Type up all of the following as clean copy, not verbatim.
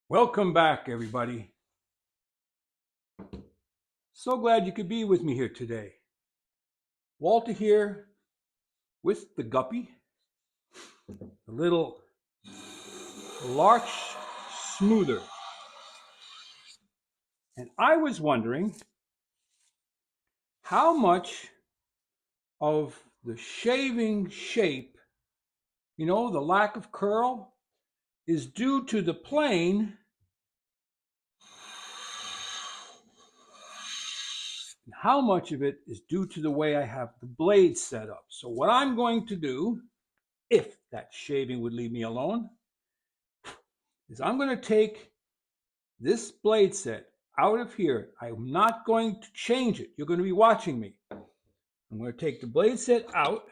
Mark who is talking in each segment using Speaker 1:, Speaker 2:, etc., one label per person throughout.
Speaker 1: Welcome back, everybody. So glad you could be with me here today. Walter here with the Guppy, the little larch smoother. And I was wondering how much of the shaving shape, the lack of curl, is due to the plane and how much of it is due to the way I have the blade set up. So what I'm going to do, if that shaving would leave me alone, is I'm going to take this blade set out of here. I'm not going to change it. You're going to be watching me. I'm going to take the blade set out.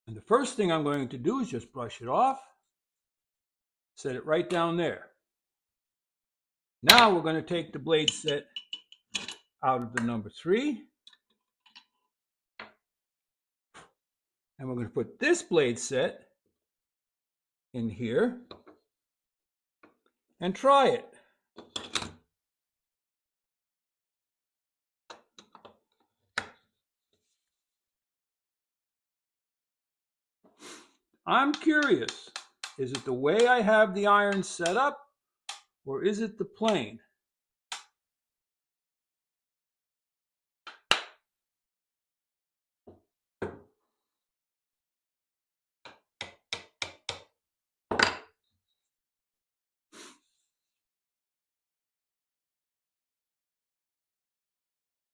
Speaker 1: And the first thing I'm going to do is just brush it off. Set it right down there. Now we're going to take the blade set out of the number 3. And we're going to put this blade set in here and try it. I'm curious, is it the way I have the iron set up, or is it the plane?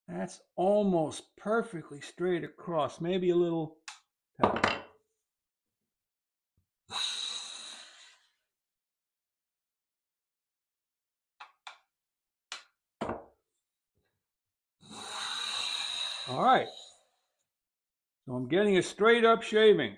Speaker 1: That's almost perfectly straight across, maybe a little tap. All right, so I'm getting a straight up shaving.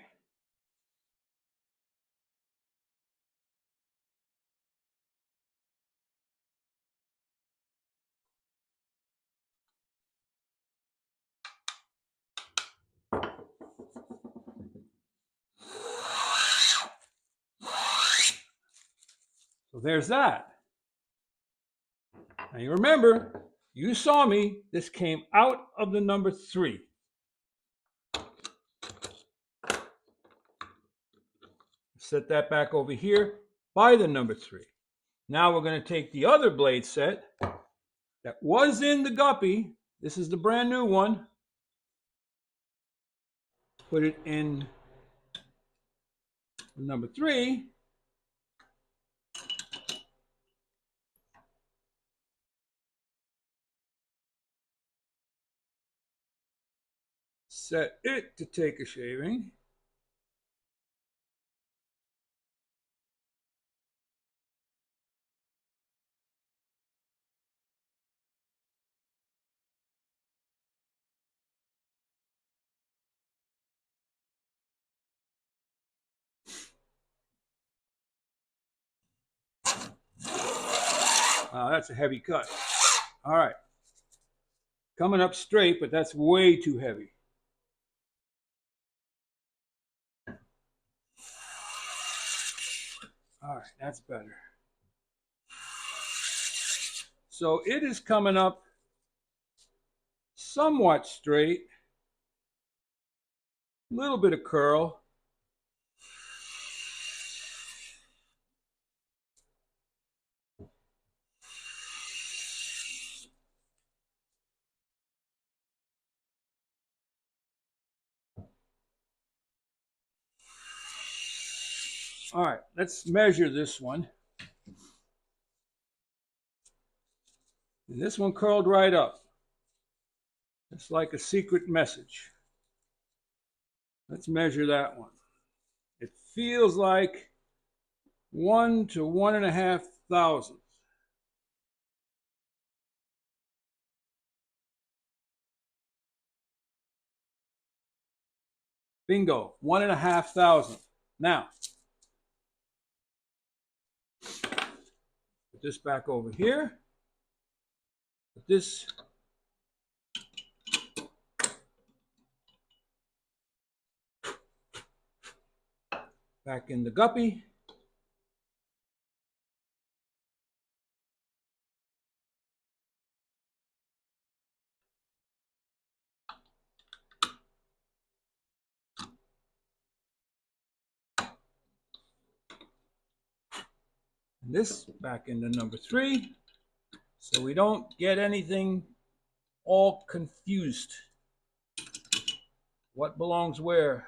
Speaker 1: So there's that. Now you remember, you saw me, this came out of the number 3. Set that back over here by the number 3. Now we're going to take the other blade set that was in the Guppy. This is the brand new one. Put it in the number 3. Set it to take a shaving. Wow, that's a heavy cut. All right. Coming up straight, but that's way too heavy. All right, that's better. So it is coming up somewhat straight. A little bit of curl. All right, let's measure this one. And this one curled right up. It's like a secret message. Let's measure that one. It feels like 1 to 1.5 thousandths. Bingo, 1.5 thousandths. Now, put this back over here. Put this Back in the Guppy. And this back into number 3, so we don't get anything all confused. What belongs where?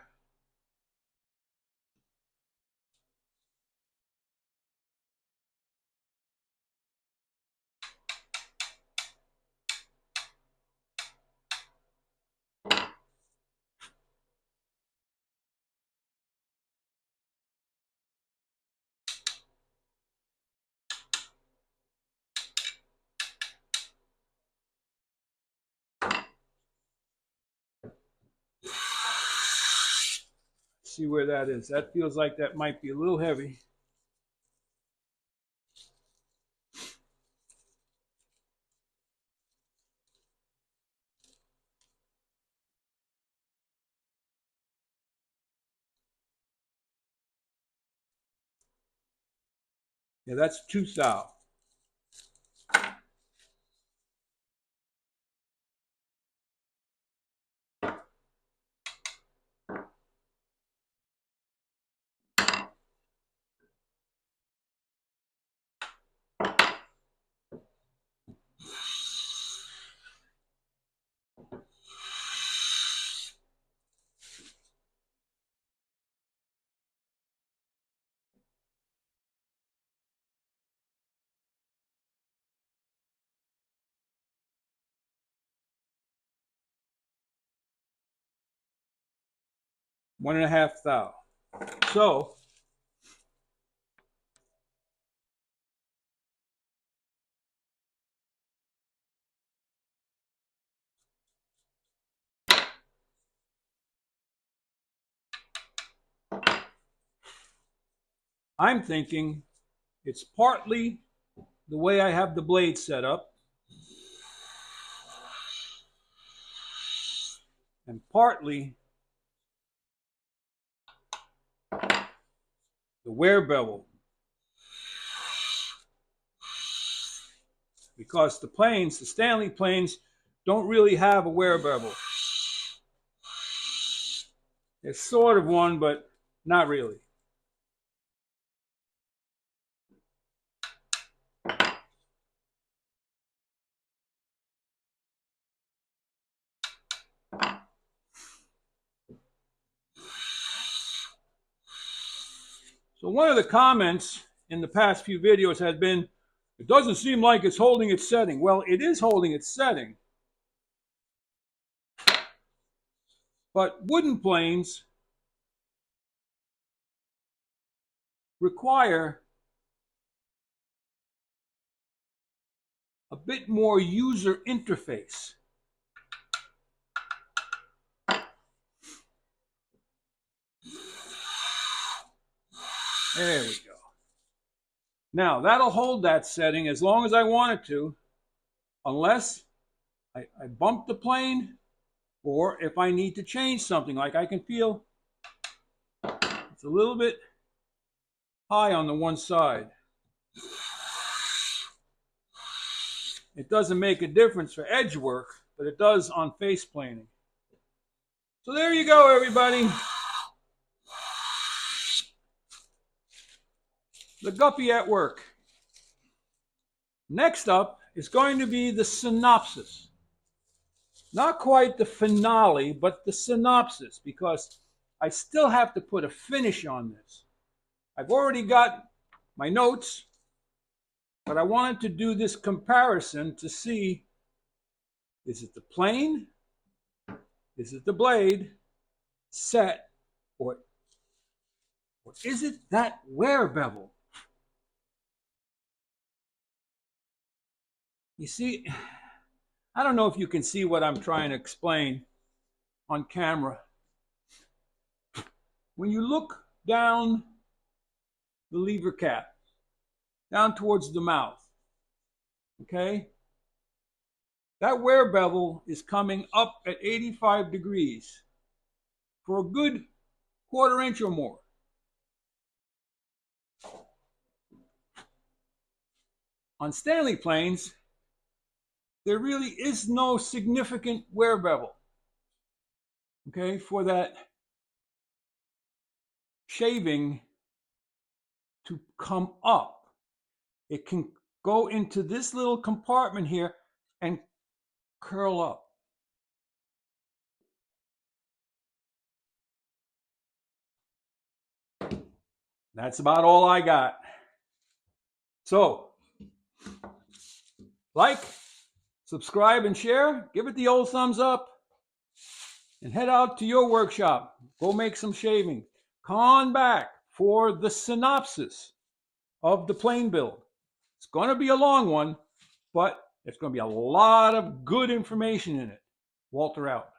Speaker 1: See where that is. That feels like that might be a little heavy. Yeah, that's 2 thou. One and a half thou. So I'm thinking it's partly the way I have the blade set up, and partly the wear bevel. Because the planes, the Stanley planes, don't really have a wear bevel. There's sort of one, but not really. So one of the comments in the past few videos has been, it doesn't seem like it's holding its setting. Well, it is holding its setting. But wooden planes require a bit more user interface. There we go. Now, that'll hold that setting as long as I want it to, unless I bump the plane, or if I need to change something, like I can feel it's a little bit high on the one side. It doesn't make a difference for edge work, but it does on face planing. So there you go, everybody. The Guppy at work. Next up is going to be the synopsis. Not quite the finale, but the synopsis, because I still have to put a finish on this. I've already got my notes, but I wanted to do this comparison to see, is it the plane, is it the blade set, or is it that wear bevel? You see, I don't know if you can see what I'm trying to explain on camera. When you look down the lever cap, down towards the mouth, okay? That wear bevel is coming up at 85 degrees for a good quarter inch or more. on Stanley planes, there really is no significant wear bevel, okay, for that shaving to come up. It can go into this little compartment here and curl up. That's about all I got. So, like, subscribe, and share. Give it the old thumbs up. And head out to your workshop. Go make some shaving. Come on back for the synopsis of the plane build. It's going to be a long one, but it's going to be a lot of good information in it. Walter out.